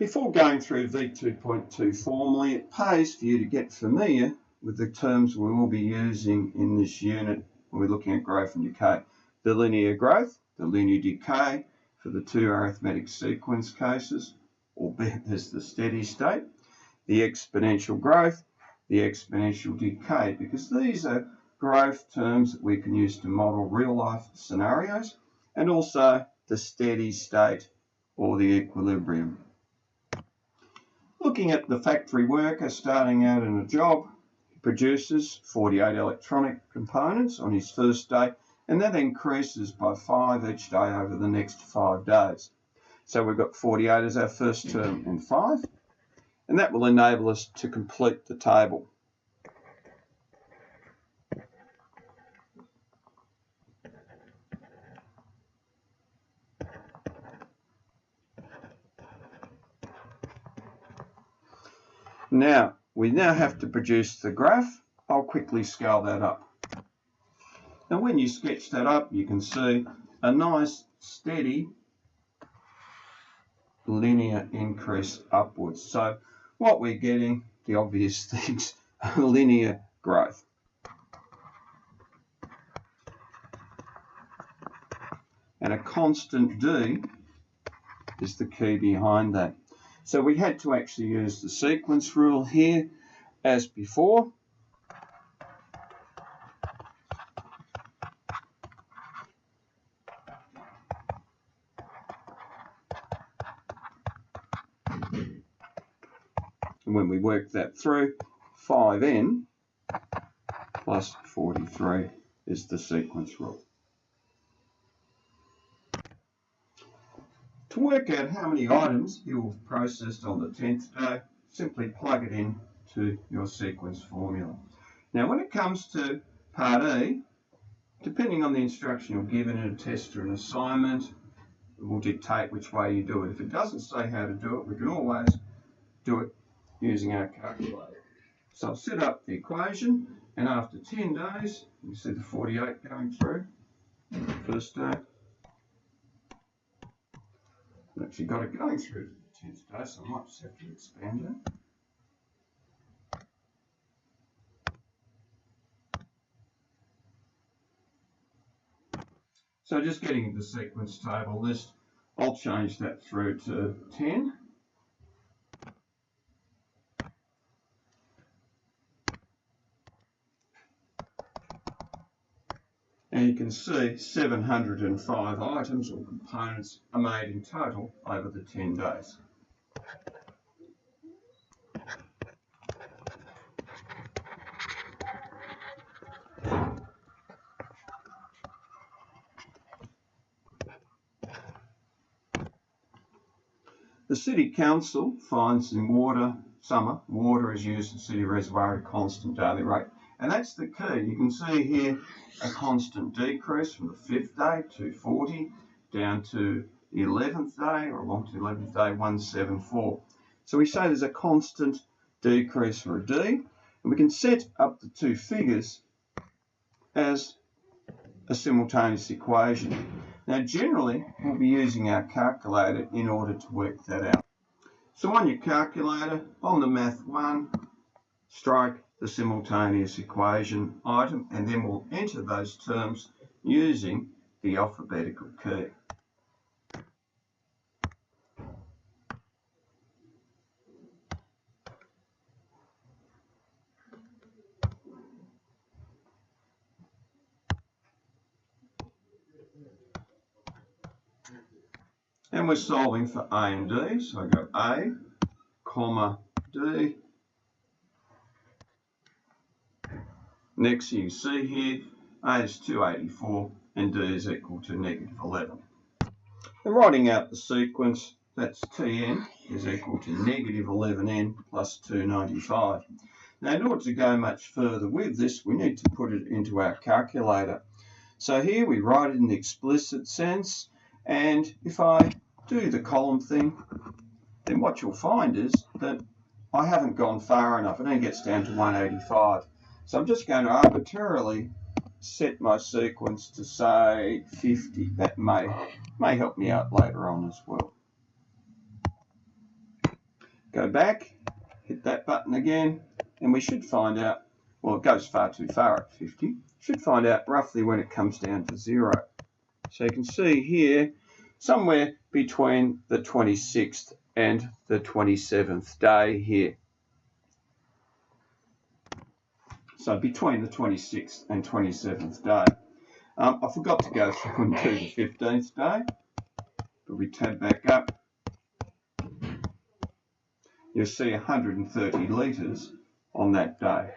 Before going through V2.2 formally, it pays for you to get familiar with the terms we will be using in this unit when we're looking at growth and decay. The linear growth, the linear decay for the two arithmetic sequence cases, albeit there's the steady state, the exponential growth, the exponential decay, because these are growth terms that we can use to model real life scenarios, and also the steady state or the equilibrium. Looking at the factory worker starting out in a job, he produces 48 electronic components on his first day, and that increases by 5 each day over the next 5 days. So we've got 48 as our first term and 5, and that will enable us to complete the table. Now, we now have to produce the graph. I'll quickly scale that up. Now, when you sketch that up, you can see a nice, steady, linear increase upwards. So what we're getting, the obvious things, linear growth. And a constant D is the key behind that. So we had to actually use the sequence rule here as before. And when we work that through, 5n plus 43 is the sequence rule. To work out how many items you've processed on the 10th day, simply plug it in to your sequence formula. Now when it comes to part E, depending on the instruction you're given in a test or an assignment, it will dictate which way you do it. If it doesn't say how to do it, we can always do it using our calculator. So I'll set up the equation, and after 10 days, you see the 48 going through, first day. I've actually got it going through to the 10th day, so I might just have to expand it. So just getting the sequence table list, I'll change that through to 10. And you can see 705 items or components are made in total over the 10 days. The City Council finds in summer, water is used in city reservoir at a constant daily rate. And that's the key. You can see here a constant decrease from the 5th day, 240, down to the 11th day, or along to the 11th day, 174. So we say there's a constant decrease for a D, and we can set up the two figures as a simultaneous equation. Now generally, we'll be using our calculator in order to work that out. So on your calculator, on the Math 1, strike the simultaneous equation item, and then we'll enter those terms using the alphabetical key. And we're solving for A and D, so I go A, comma, D. Next you see here, A is 284 and D is equal to -11. And writing out the sequence, that's Tn is equal to -11n plus 295. Now in order to go much further with this, we need to put it into our calculator. So here we write it in the explicit sense, and if I do the column thing, then what you'll find is that I haven't gone far enough. It only gets down to 185. So I'm just going to arbitrarily set my sequence to say 50. That may help me out later on as well. Go back, hit that button again, and we should find out, well, it goes far too far at 50, should find out roughly when it comes down to 0. So you can see here, somewhere between the 26th and the 27th day here. So between the 26th and 27th day. I forgot to go through and do the 15th day, but we tab back up. You'll see 130 litres on that day.